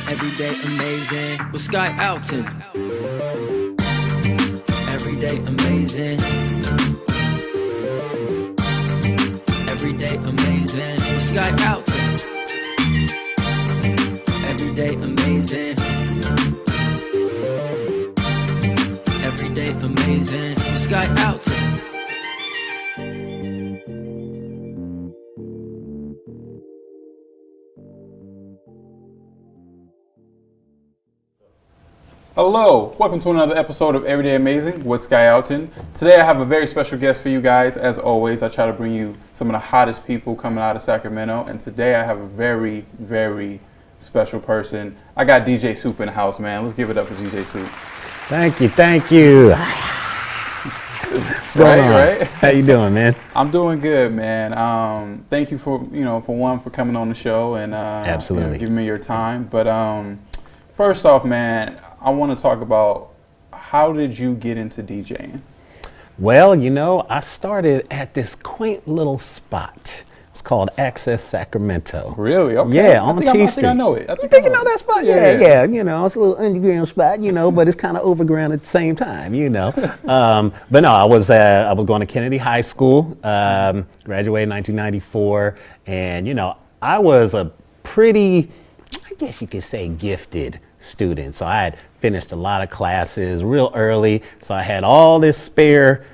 Everyday amazing with Sky Alton. Everyday amazing. Everyday amazing with Sky Alton. Everyday amazing. Everyday amazing with Sky Alton. Hello, welcome to another episode of Everyday Amazing with Sky Alton. Today I have a very special guest for you guys. As always, I try to bring you some of the hottest people coming out of Sacramento, and today I have a very, very special person. I got DJ Supe in the house, man. Let's give it up for DJ Supe. Thank you, thank you. What's going on? Right? How you doing, man? I'm doing good, man. Thank you for coming on the show and Absolutely giving me your time. But first off, man, I want to talk about how did you get into DJing? Well, I started at this quaint little spot. It's called Access Sacramento. Really? Okay. Yeah, on T Street. I think I know it. You think you know that spot? Yeah. It's a little underground spot, but it's kind of overground at the same time, But no, I was going to Kennedy High School, graduated in 1994, and I was a pretty, I guess you could say, gifted student. So I had finished a lot of classes real early, so I had all this spare,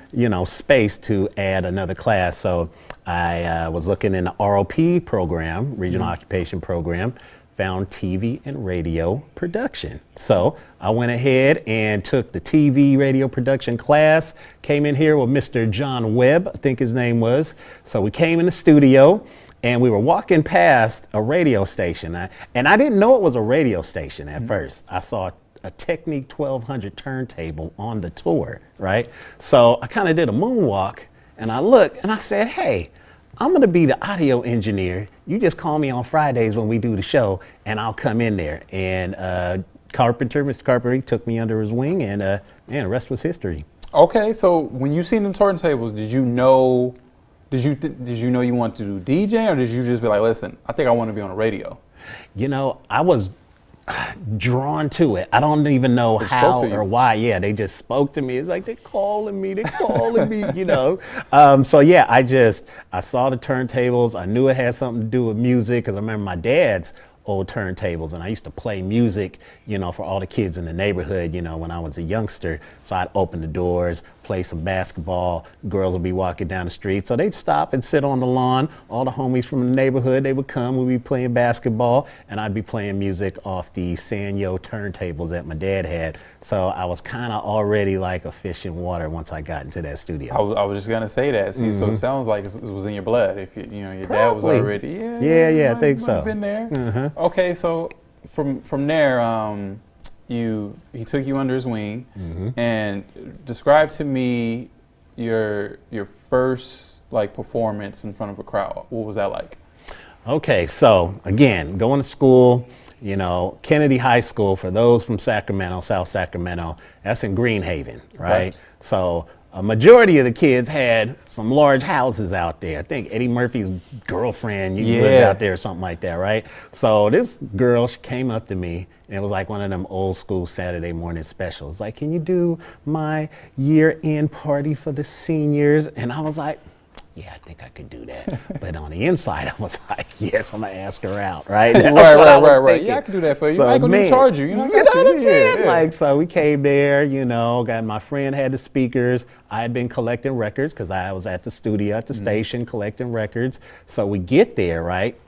space to add another class. So I was looking in the ROP program, Regional Occupation Program, found TV and radio production. So I went ahead and took the TV radio production class, came in here with Mr. John Webb, I think his name was. So we came in the studio and we were walking past a radio station. And I didn't know it was a radio station at first. I saw a Technique 1200 turntable on the tour, right? So I kind of did a moonwalk and I looked and I said, hey, I'm gonna be the audio engineer. You just call me on Fridays when we do the show and I'll come in there. And Mr. Carpenter, took me under his wing and the rest was history. Okay, so when you seen them turntables, did you know you wanted to do DJ, or did you just be like, listen, I think I want to be on the radio? I was drawn to it. I don't even know how or why. Yeah, they just spoke to me. It's like they're calling me. So yeah, I saw the turntables. I knew it had something to do with music because I remember my dad's old turntables, and I used to play music, for all the kids in the neighborhood, when I was a youngster. So I'd open the doors, play some basketball, girls would be walking down the street. So they'd stop and sit on the lawn. All the homies from the neighborhood, they would come, we'd be playing basketball, and I'd be playing music off the Sanyo turntables that my dad had. So I was kind of already like a fish in water once I got into that studio. I was just gonna say that. See, so it sounds like it was in your blood. If your dad was already, I think so. Been there. Okay, so from there, he took you under his wing, and describe to me your first performance in front of a crowd. What was that like? Okay, so again, going to school, Kennedy High School, for those from Sacramento, South Sacramento, that's in Greenhaven, right? So a majority of the kids had some large houses out there. I think Eddie Murphy's girlfriend lives out there or something like that, right? So this girl, she came up to me, and it was like one of them old school Saturday morning specials. Like, can you do my year-end party for the seniors? And I was like, yeah, I think I could do that. But on the inside, I was like, yes, I'm gonna ask her out, right? Right. Yeah, I can do that for you. I ain't gonna charge you. You know what I'm saying? Yeah. So we came there, got my friend had the speakers. I had been collecting records because I was at the studio at the station collecting records. So we get there, right?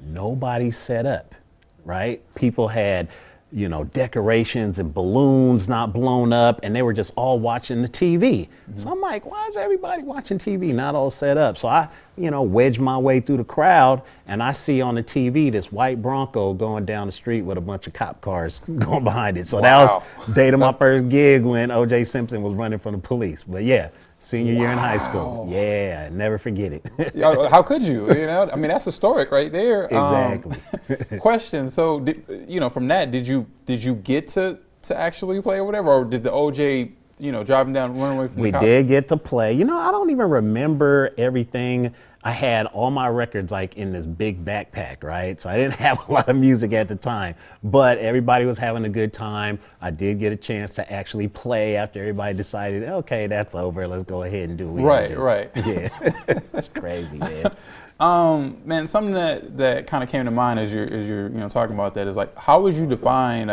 Nobody's set up, right? People had, decorations and balloons not blown up, and they were just all watching the TV. So I'm like, why is everybody watching TV, not all set up? So I, wedge my way through the crowd, and I see on the TV this white Bronco going down the street with a bunch of cop cars going behind it. So that was the date of my first gig when O.J. Simpson was running from the police. But yeah, senior year in high school. Yeah, never forget it. How could you? I mean, that's historic right there. Exactly. Question. So, from that, did you get to actually play or whatever, or did the OJ, driving down, run away from the cops? We did get to play. I don't even remember everything I had all my records like in this big backpack, right? So I didn't have a lot of music at the time, but everybody was having a good time. I did get a chance to actually play after everybody decided, okay, that's over. Let's go ahead and do what we gotta do. Right. Yeah, that's crazy, man. Man, something that kind of came to mind as you're talking about that is like, how would you define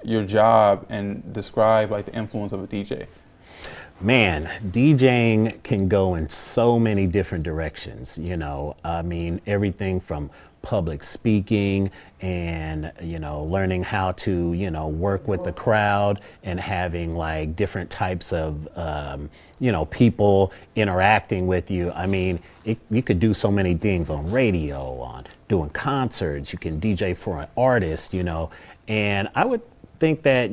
your job and describe like the influence of a DJ? Man, DJing can go in so many different directions, I mean, everything from public speaking and, learning how to, work with the crowd and having like different types of, people interacting with you. I mean, you could do so many things on radio, on doing concerts, you can DJ for an artist, and I would think that,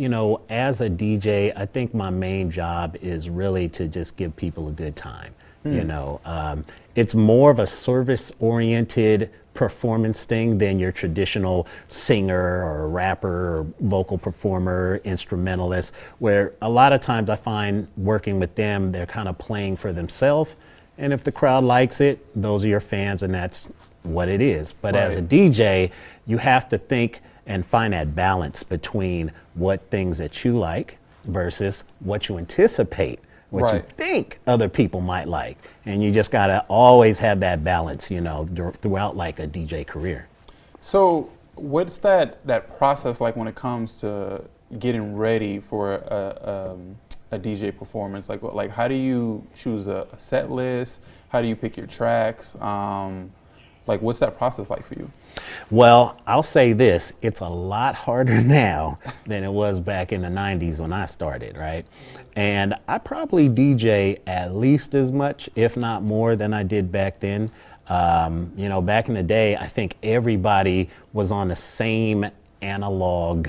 as a DJ, I think my main job is really to just give people a good time. It's more of a service-oriented performance thing than your traditional singer or rapper or vocal performer, instrumentalist, where a lot of times I find working with them, they're kind of playing for themselves. And if the crowd likes it, those are your fans, and that's what it is. But as a DJ, you have to think and find that balance between what things that you like versus what you anticipate, what you think other people might like. And you just gotta always have that balance, throughout like a DJ career. So what's that process like when it comes to getting ready for a DJ performance? Like how do you choose a set list? How do you pick your tracks? Like what's that process like for you? Well, I'll say this, it's a lot harder now than it was back in the 90s when I started, right? And I probably DJ at least as much, if not more, than I did back then. Back in the day, I think everybody was on the same analog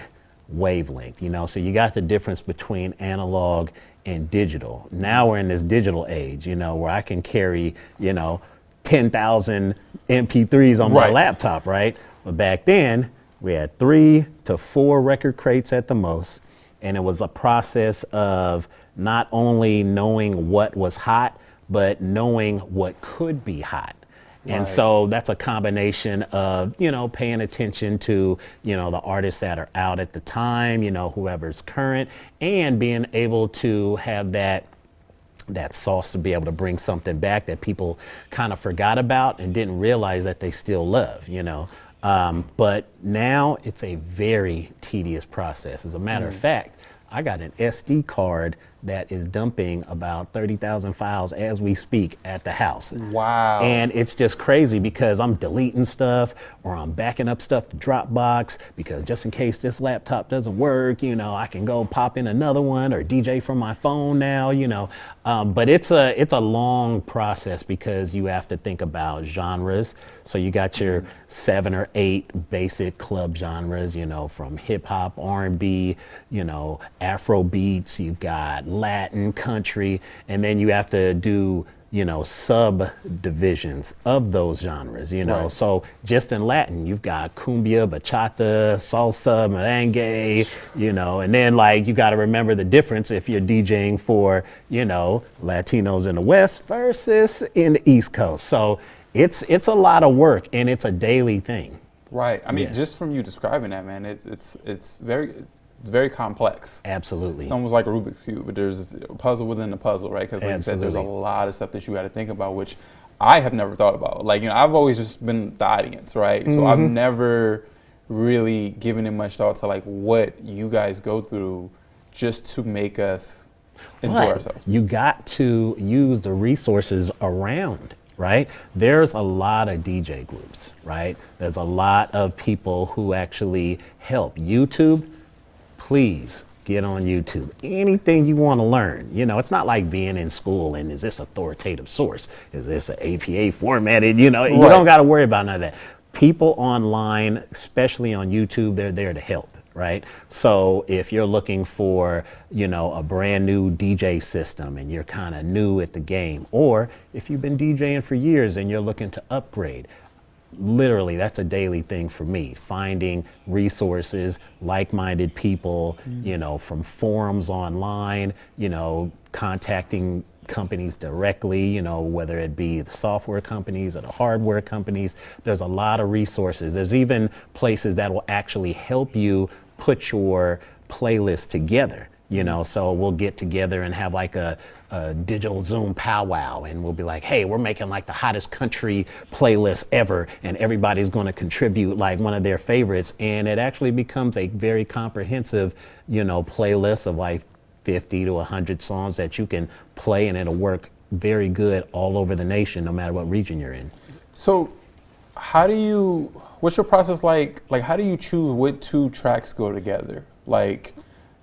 wavelength, so you got the difference between analog and digital. Now we're in this digital age, where I can carry, 10,000 MP3s on my laptop, right? But back then, we had 3 to 4 record crates at the most, and it was a process of not only knowing what was hot, but knowing what could be hot. And so that's a combination of, paying attention to, the artists that are out at the time, whoever's current, and being able to have that sauce to be able to bring something back that people kind of forgot about and didn't realize that they still love, But now it's a very tedious process. As a matter of fact, I got an SD card that is dumping about 30,000 files as we speak at the house. Wow. And it's just crazy because I'm deleting stuff or I'm backing up stuff to Dropbox because just in case this laptop doesn't work, I can go pop in another one or DJ from my phone now, But it's a long process because you have to think about genres. So you got your 7 or 8 basic club genres, from hip hop, R&B, Afro beats, you've got Latin, country, and then you have to do, subdivisions of those genres, So just in Latin, you've got cumbia, bachata, salsa, merengue, and then like you got to remember the difference if you're DJing for, Latinos in the West versus in the East Coast. So it's a lot of work and it's a daily thing. Right. I mean, just from you describing that, man, it's very complex. Absolutely. It's almost like a Rubik's Cube, but there's a puzzle within the puzzle, right? Because like you said, there's a lot of stuff that you got to think about, which I have never thought about. Like, I've always just been the audience, right? So I've never really given it much thought to like what you guys go through just to make us enjoy ourselves. You got to use the resources around, right? There's a lot of DJ groups, right? There's a lot of people who actually help. YouTube, please get on YouTube. Anything you want to learn. It's not like being in school and is this authoritative source? Is this an APA formatted? You don't got to worry about none of that. People online, especially on YouTube, they're there to help, right? So if you're looking for, a brand new DJ system and you're kind of new at the game, or if you've been DJing for years and you're looking to upgrade, literally that's a daily thing for me, finding resources, like-minded people, from forums online, contacting companies directly, you know, whether it be the software companies or the hardware companies. There's a lot of resources. There's even places that will actually help you put your playlist together, you know. So we'll get together and have like a digital Zoom powwow, and we'll be like, hey, we're making like the hottest country playlist ever, and everybody's going to contribute like one of their favorites, and it actually becomes a very comprehensive, you know, playlist of like 50 to 100 songs that you can play, and it'll work very good all over the nation, no matter what region you're in. So what's your process like? Like, how do you choose what two tracks go together? Like,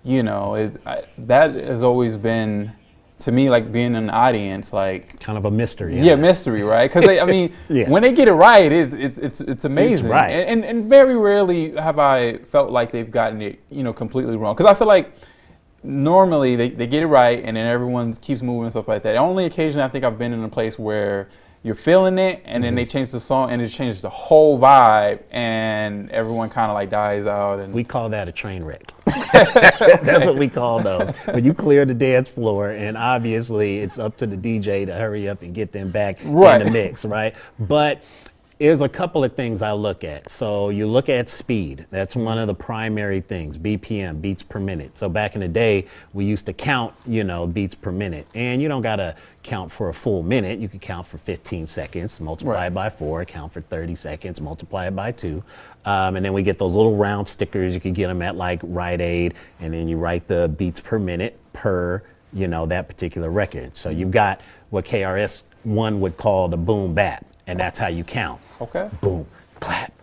you know, that has always been, to me, like being in the audience, like kind of a mystery. Yeah, mystery, right? Because I mean, when they get it right, it's amazing. It's right. And very rarely have I felt like they've gotten it, you know, completely wrong. Because I feel like normally they get it right, and then everyone keeps moving and stuff like that. The only occasion I think I've been in a place where you're feeling it, and then they change the song, and it changes the whole vibe, and everyone kind of like dies out. And we call that a train wreck. That's what we call those. When you clear the dance floor, and obviously it's up to the DJ to hurry up and get them back in the mix, right? But there's a couple of things I look at. So you look at speed. That's one of the primary things, BPM, beats per minute. So back in the day, we used to count, you know, beats per minute. And you don't gotta count for a full minute. You could count for 15 seconds, multiply it by 4, count for 30 seconds, multiply it by 2. And then we get those little round stickers. You could get them at like Rite Aid, and then you write the beats per minute per, you know, that particular record. So you've got what KRS-One would call the boom bap, and that's how you count. Okay. Boom, clap,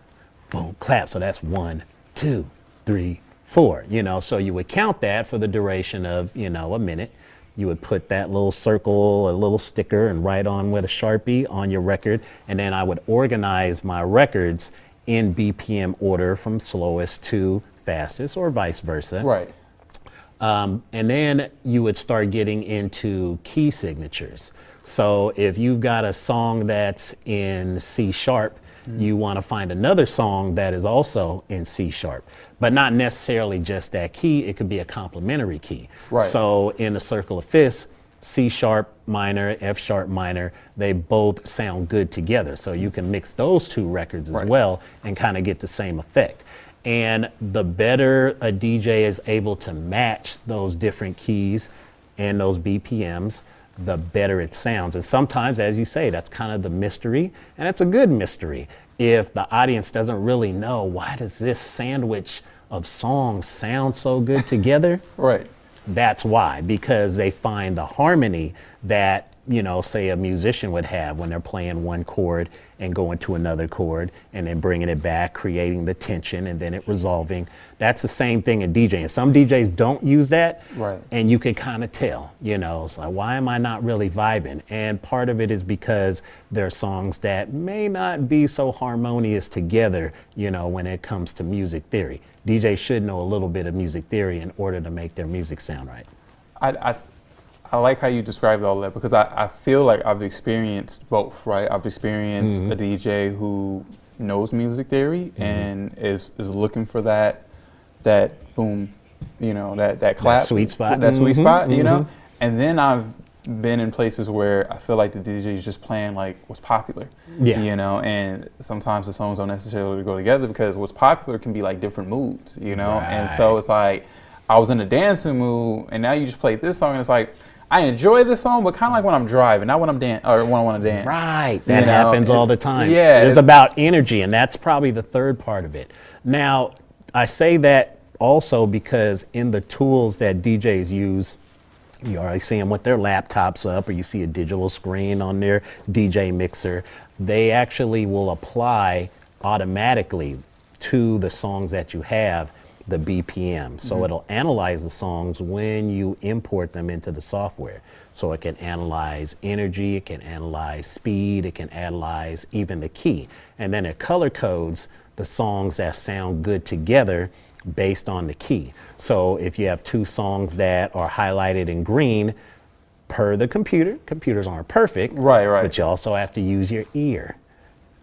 boom, clap. So that's 1, 2, 3, 4. You know, so you would count that for the duration of, you know, a minute. You would put that little circle, a little sticker, and write on with a Sharpie on your record. And then I would organize my records in BPM order from slowest to fastest, or vice versa. Right. And then you would start getting into key signatures. So if you've got a song that's in C sharp, you want to find another song that is also in C sharp, but not necessarily just that key. It could be a complementary key. Right. So in a circle of fifths, C sharp minor, F sharp minor, they both sound good together. So you can mix those two records as well and kind of get the same effect. And the better a DJ is able to match those different keys and those BPMs, the better it sounds. And sometimes, as you say, that's kind of the mystery, and it's a good mystery. If the audience doesn't really know, why does this sandwich of songs sound so good together? Right. That's why, because they find the harmony that, you know, say a musician would have when they're playing one chord and going to another chord and then bringing it back, creating the tension and then it resolving. That's the same thing in DJing. Some DJs don't use that, and you can kind of tell, you know, it's like, why am I not really vibing? And part of it is because there are songs that may not be so harmonious together, you know, when it comes to music theory. DJs should know a little bit of music theory in order to make their music sound right. I like how you described all that, because I feel like I've experienced both, right? I've experienced a DJ who knows music theory and is looking for that boom, you know, that clap, that sweet spot, you know. And then I've been in places where I feel like the DJ is just playing like what's popular, you know. And sometimes the songs don't necessarily go together because what's popular can be like different moods, you know. And so it's like I was in a dancing mood, and now you just played this song, and it's like, I enjoy this song, but kind of like when I'm driving, not when I'm or when I want to dance. Right, that happens all the time. Yeah, it's about energy, and that's probably the third part of it. Now, I say that also because in the tools that DJs use, you already see them with their laptops up, or you see a digital screen on their DJ mixer. They actually will apply automatically to the songs that you have the BPM. So it'll analyze the songs when you import them into the software. So it can analyze energy, it can analyze speed, it can analyze even the key. And then it color codes the songs that sound good together based on the key. So if you have two songs that are highlighted in green, per the computer, computers aren't perfect, but you also have to use your ear.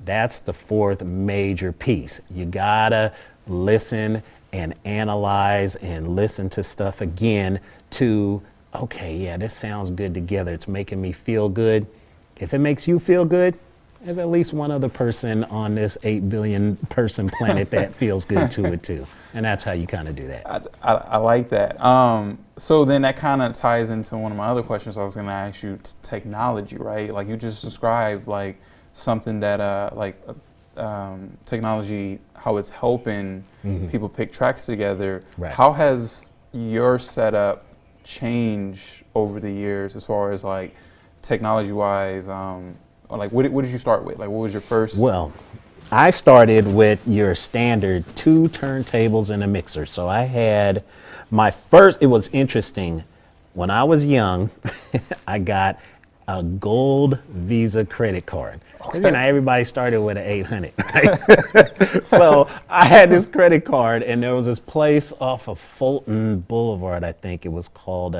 That's the fourth major piece. You gotta listen and analyze and listen to stuff again to okay, yeah, this sounds good together. It's making me feel good. If it makes you feel good, there's at least one other person on this 8 billion person planet that feels good to it too. And that's how you kind of do that. I like that. So then that kind of ties into one of my other questions I was going to ask you, technology, right? Like you just described like something that technology, how it's helping people pick tracks together. Right. How has your setup changed over the years as far as like technology wise? Like what did you start with? Like what was your first? Well, I started with your standard 2 turntables and a mixer. So I had my first, it was interesting. When I was young, I got a gold Visa credit card. Okay. You know, everybody started with an 800, right? So I had this credit card, and there was this place off of Fulton Boulevard, I think it was called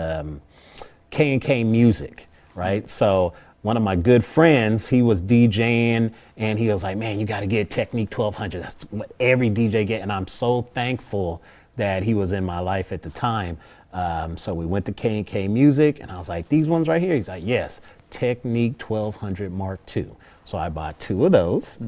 K&K Music, right? So one of my good friends, he was DJing, and he was like, man, you got to get Technique 1200. That's what every DJ get. And I'm so thankful that he was in my life at the time. So we went to K&K Music, and I was like, these ones right here? He's like, yes, Technique 1200 Mark II. So I bought 2 of those,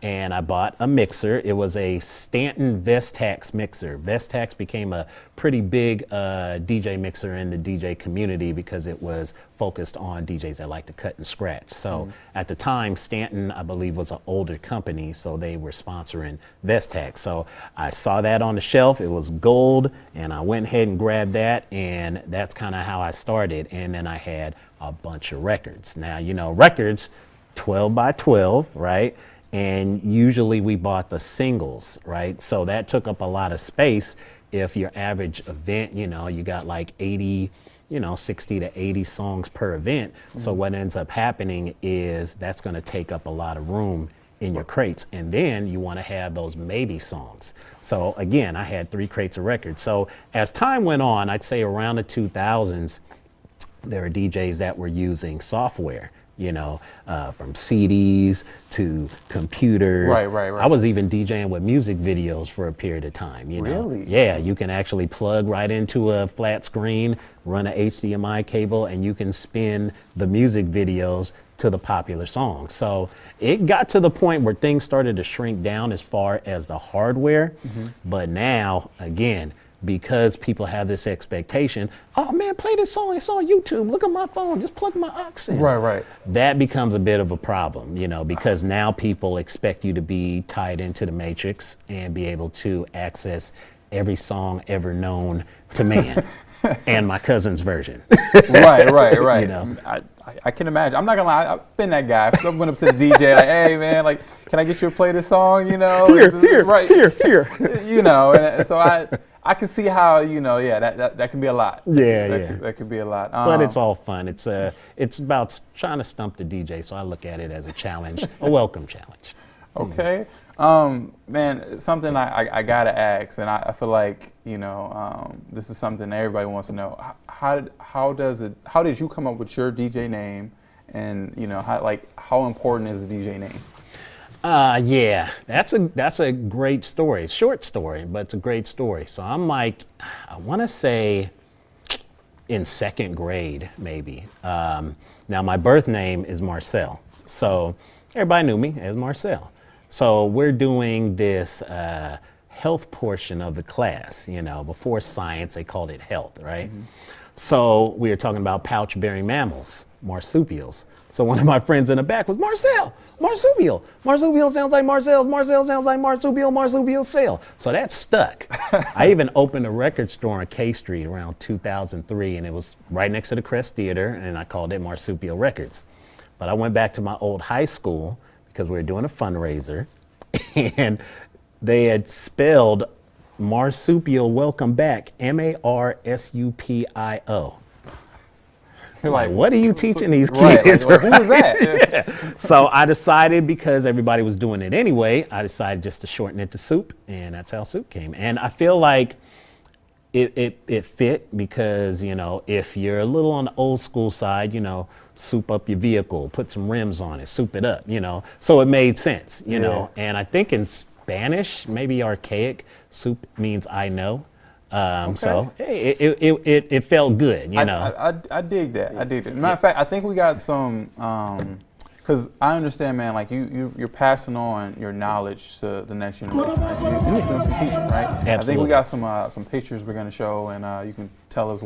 and I bought a mixer. It was a Stanton Vestax mixer. Vestax became a pretty big DJ mixer in the DJ community because it was focused on DJs that like to cut and scratch. So at the time, Stanton, I believe, was an older company, so they were sponsoring Vestax. So I saw that on the shelf. It was gold, and I went ahead and grabbed that, and that's kind of how I started. And then I had a bunch of records. Now, you know, records, 12 by 12, right? And usually we bought the singles, right? So that took up a lot of space. If your average event, you know, you got like 80, you know, 60 to 80 songs per event. So what ends up happening is that's going to take up a lot of room in your crates. And then you want to have those maybe songs. So again, I had 3 crates of records. So as time went on, I'd say around the 2000s, there were DJs that were using software, you know, from CDs to computers. Right. I was even DJing with music videos for a period of time, you know. Really? Yeah, you can actually plug right into a flat screen, run a HDMI cable, and you can spin the music videos to the popular songs. So it got to the point where things started to shrink down as far as the hardware. But now, again, because people have this expectation, oh man, play this song, it's on YouTube, look at my phone, just plug my aux in. Right. That becomes a bit of a problem, you know, because now people expect you to be tied into the matrix and be able to access every song ever known to man. And my cousin's version. Right. You know? I can imagine. I'm not gonna lie, I've been that guy. I went up to the DJ like, hey man, like, can I get you to play this song? You know, Here. You know, and so I can see how, you know, yeah, that can be a lot. That can be a lot. But it's all fun. It's about trying to stump the DJ. So I look at it as a challenge, a welcome challenge. Okay. Man, something I gotta ask, and I feel like, you know, this is something everybody wants to know. How did you come up with your DJ name, and you know, how important is the DJ name? Yeah, that's a great story. It's a short story, but it's a great story. So I'm like, I want to say in 2nd grade, maybe. Now my birth name is Marcel, so everybody knew me as Marcel. So we're doing this health portion of the class, you know, before science, they called it health, right? So we were talking about pouch-bearing mammals, marsupials. So one of my friends in the back was, Marcel, marsupial. Marsupial sounds like Marcel. Marcel sounds like marsupial. Marsupial sail. So that stuck. I even opened a record store on K Street around 2003, and it was right next to the Crest Theater, and I called it Marsupial Records. But I went back to my old high school because we were doing a fundraiser, and they had spelled marsupial welcome back, MARSUPIO. You're like, what are you teaching these kids? Like, who was that? So I decided, because everybody was doing it anyway, I decided just to shorten it to Supe, and that's how Supe came. And I feel like it fit because, you know, if you're a little on the old school side, you know, soup up your vehicle, put some rims on it, soup it up, you know. So it made sense, you know. And I think in Spanish, maybe archaic, soup means I know. So hey, it felt good, you know. I dig that. I dig that. Matter of fact, I think we got some. Because I understand, man, like you're passing on your knowledge to the next generation. Right? So you're doing some teaching, right? Absolutely. I think we got some pictures we're gonna show, and you can tell us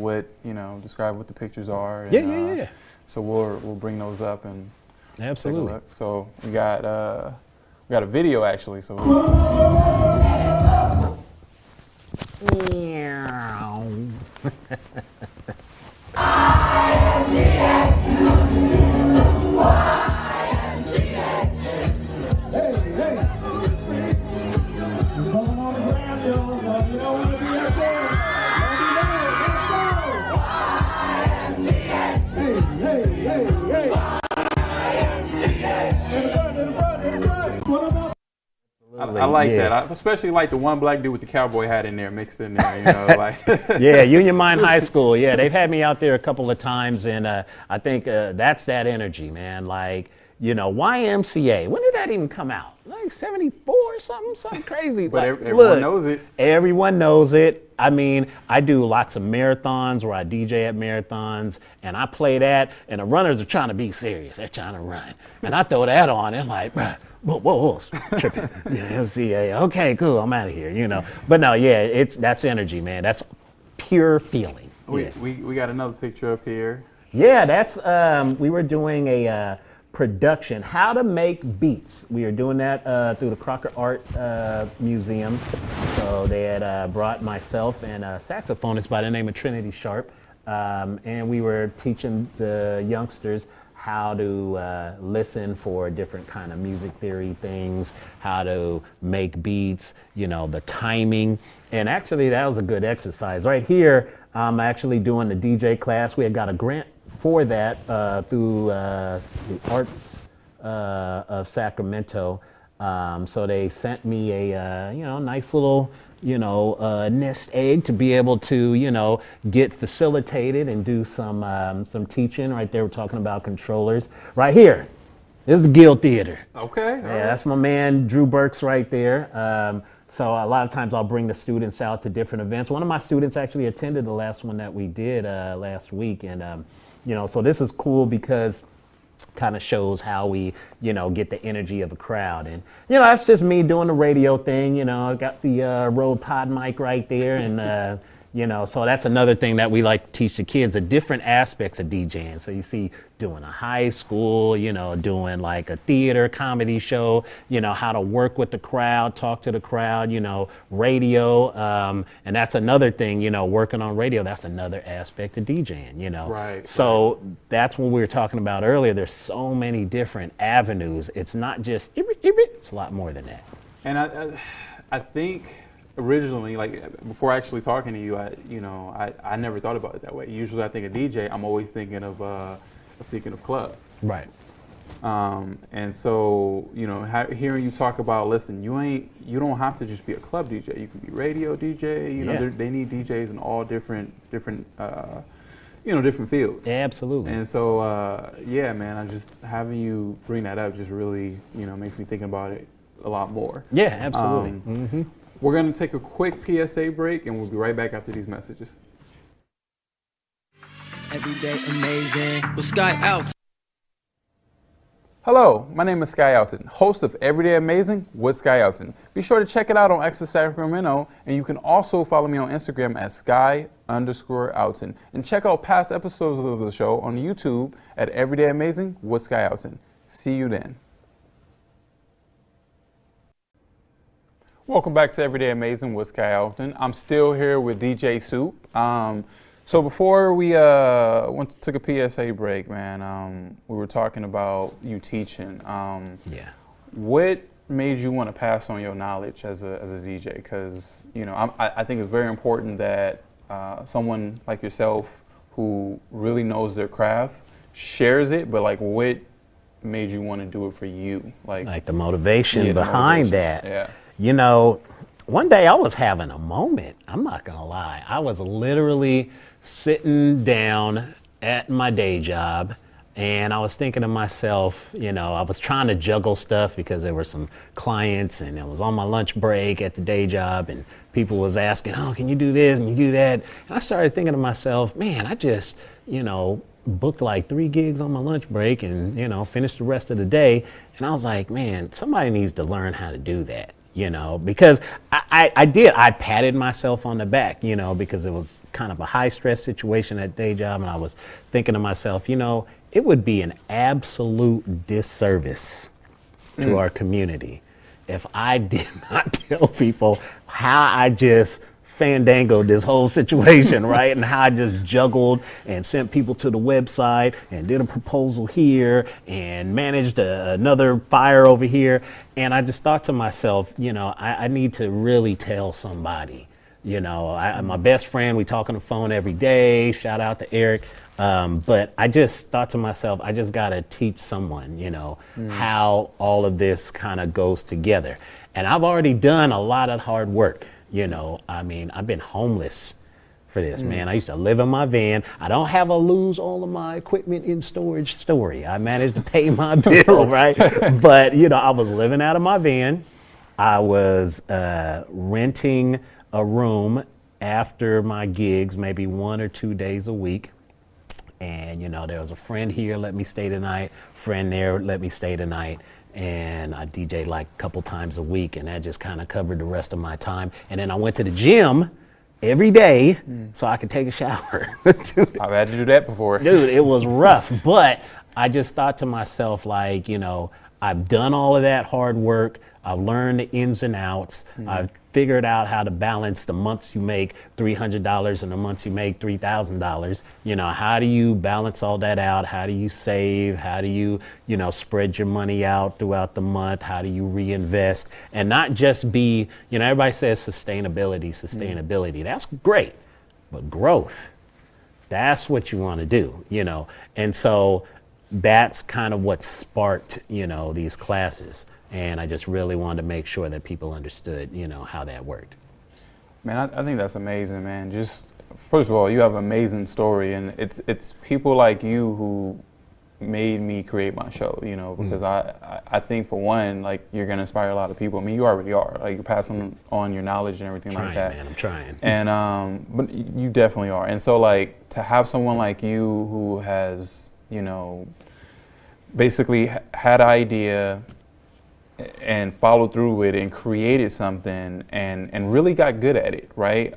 describe what the pictures are. And, Yeah. So we'll bring those up and Absolutely. take a look. So we got a video actually. So. I like that. I especially like the one black dude with the cowboy hat in there, mixed in there, you know, like. Yeah, Union Mine High School. Yeah, they've had me out there a couple of times, and I think that's that energy, man. Like, you know, YMCA. When did that even come out? Like 74 or something crazy. But like, everyone knows it. Everyone knows it. I mean, I do lots of marathons where I DJ at marathons, and I play that, and the runners are trying to be serious. They're trying to run. And I throw that on, and like, whoa, tripping. MCA. Okay, cool. I'm out of here, you know. But no, yeah, that's energy, man. That's pure feeling. We got another picture up here. Yeah, that's we were doing a production, how to make beats. We are doing that through the Crocker Art Museum. So they had brought myself and a saxophonist by the name of Trinity Sharp, and we were teaching the youngsters how to listen for different kind of music theory things, how to make beats, you know, the timing. And actually that was a good exercise. Right here, I'm actually doing the DJ class. We had got a grant for that through the Arts of Sacramento. So they sent me a nice little nest egg to be able to get facilitated and do some teaching. Right there, we're talking about controllers. Right here, this is the Guild Theater. Okay. Yeah, that's my man Drew Burks right there. So a lot of times I'll bring the students out to different events. One of my students actually attended the last one that we did last week, and so this is cool because kind of shows how we, get the energy of a crowd. And, that's just me doing the radio thing. I got the Rode Pod mic right there. And, so that's another thing that we like to teach the kids, the different aspects of DJing. So you see doing a high school, doing like a theater comedy show, how to work with the crowd, talk to the crowd, radio. And that's another thing, working on radio, that's another aspect of DJing, Right. So that's what we were talking about earlier. There's so many different avenues. It's not just, it's a lot more than that. And I think originally, like before actually talking to you, I never thought about it that way. Usually I think of DJ, I'm always thinking of club. Right. And so, hearing you talk about, listen, you don't have to just be a club DJ. You can be radio DJ. They need DJs in all different fields. Absolutely. And so, man, I just having you bring that up just really, makes me think about it a lot more. Yeah, absolutely. We're going to take a quick PSA break, and we'll be right back after these messages. Everyday amazing with Sky Alton. Hello, my name is Sky Alton, host of Everyday Amazing with Sky Alton. Be sure to check it out on X Sacramento, and you can also follow me on Instagram at Sky_Alton. And check out past episodes of the show on YouTube at Everyday Amazing with Sky Alton. See you then. Welcome back to Everyday Amazing with Sky Alton. I'm still here with DJ Supe. So before we took a PSA break, man, we were talking about you teaching. What made you want to pass on your knowledge as a DJ? Because I think it's very important that someone like yourself who really knows their craft shares it. But like, what made you want to do it for you? Like the motivation behind that. Yeah. One day I was having a moment. I'm not gonna lie. I was literally sitting down at my day job, And I was thinking to myself, I was trying to juggle stuff because there were some clients and I was on my lunch break at the day job and people was asking, oh, can you do this and you do that? And I started thinking to myself, man, I just, booked like 3 gigs on my lunch break and, finished the rest of the day. And I was like, man, somebody needs to learn how to do that, because I patted myself on the back, because it was kind of a high stress situation at day job. And I was thinking to myself, it would be an absolute disservice to our community if I did not tell people how I just fandangoed this whole situation, right? And how I just juggled and sent people to the website and did a proposal here and managed another fire over here. And I just thought to myself, I need to really tell somebody. My best friend, we talk on the phone every day. Shout out to Eric. But I just thought to myself, I just got to teach someone, how all of this kind of goes together. And I've already done a lot of hard work. I've been homeless for this, man. I used to live in my van. I don't have a lose all of my equipment in storage story. I managed to pay my bill, right? But, I was living out of my van. I was renting a room after my gigs, maybe 1 or 2 days a week. And, there was a friend here, let me stay the night, friend there, let me stay the night. And I DJ'd like a couple times a week, and that just kind of covered the rest of my time. And then I went to the gym every day so I could take a shower. Dude, I've had to do that before. Dude, it was rough. But I just thought to myself, like, I've done all of that hard work. I've learned the ins and outs. I've figured out how to balance the months you make $300 and the months you make $3,000. How do you balance all that out? How do you save? How do you, spread your money out throughout the month? How do you reinvest? And not just be, everybody says sustainability. That's great. But growth, that's what you want to do, And so that's kind of what sparked, these classes. And I just really wanted to make sure that people understood, how that worked. Man, I think that's amazing, man. Just, first of all, you have an amazing story, and it's people like you who made me create my show, because I think, for one, like, you're going to inspire a lot of people. I mean, you already are. Like, you're passing on your knowledge and everything like that. Man, I'm trying. And, but you definitely are. And so, like, to have someone like you who has, basically had an idea and followed through with it and created something and really got good at it, right?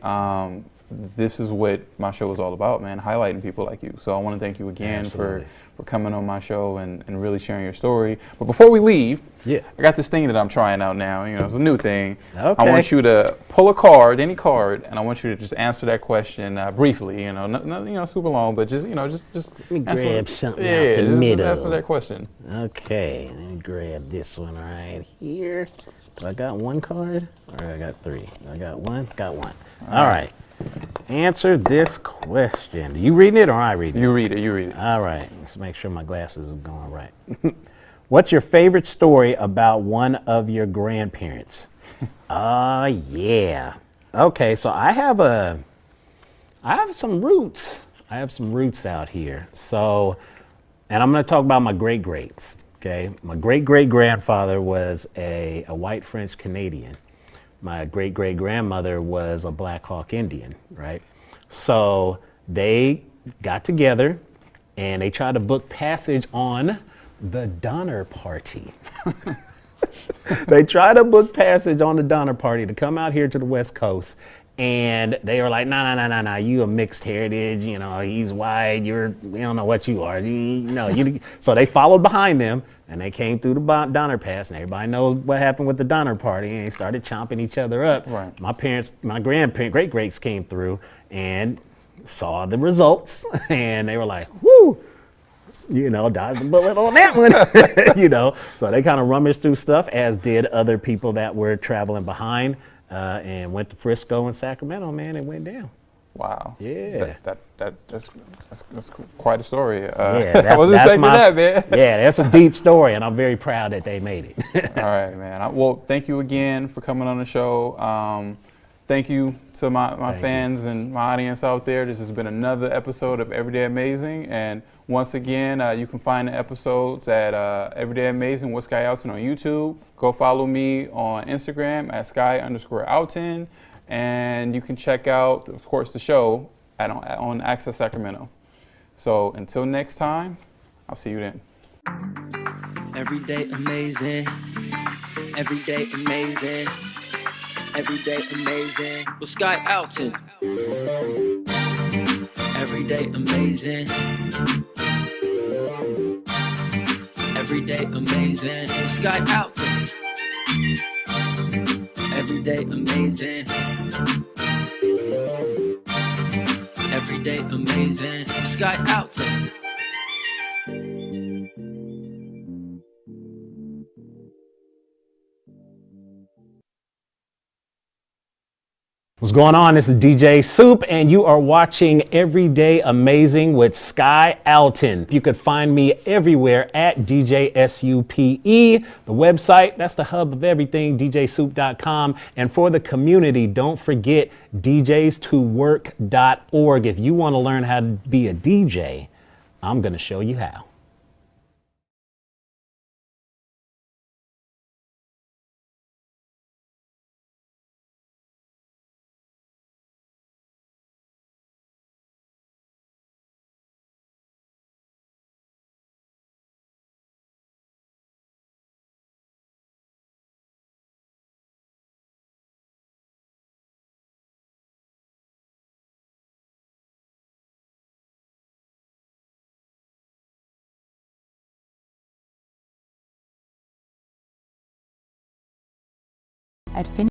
This is what my show is all about, man, highlighting people like you. So I want to thank you again for coming on my show and really sharing your story. But before we leave, I got this thing that I'm trying out now. It's a new thing. Okay. I want you to pull a card, any card, and I want you to just answer that question briefly. Not super long, but just just Let me answer grab something yeah, out the just middle. answer that question. Okay, let me grab this one right here. Do I got one card? Or I got 3? I got one? Got one. All right. Answer this question. You reading it or I reading it? You read it. All right. Let's make sure my glasses are going right. What's your favorite story about one of your grandparents? Yeah. Okay, so I have some roots. I have some roots out here. So, and I'm going to talk about my great-greats. Okay, my great-great-grandfather was a white French Canadian. My great-great-grandmother was a Black Hawk Indian, right? So they got together and they tried to book passage on the Donner Party. They tried to book passage on the Donner Party to come out here to the West Coast. And they were like, nah, you a mixed heritage, he's white, we don't know what you are. So they followed behind them and they came through the Donner Pass, and everybody knows what happened with the Donner Party, and they started chomping each other up. Right. My great-greats came through and saw the results, and they were like, whoo, dodged the bullet on that one, So they kind of rummaged through stuff, as did other people that were traveling behind. And went to Frisco and Sacramento, man. It went down. Wow. Yeah. That's quite a story. Yeah, I wasn't expecting that, man. Yeah, that's a deep story, and I'm very proud that they made it. All right, man. Well, thank you again for coming on the show. Thank you to my Thank fans and my audience out there. This has been another episode of Everyday Amazing. And once again, you can find the episodes at Everyday Amazing with Sky Alton on YouTube. Go follow me on Instagram at Sky_Alton. And you can check out, of course, the show on Access Sacramento. So until next time, I'll see you then. Everyday amazing. Everyday amazing. Everyday amazing with Sky Alton. Everyday amazing. Everyday amazing with Sky Alton. Everyday amazing. Everyday amazing with Sky Alton. What's going on? This is DJ Supe, and you are watching Everyday Amazing with Sky Alton. You could find me everywhere at DJay Supe. The website, that's the hub of everything, DJaySupe.com. And for the community, don't forget DJs2work.org. If you want to learn how to be a DJ, I'm going to show you how. At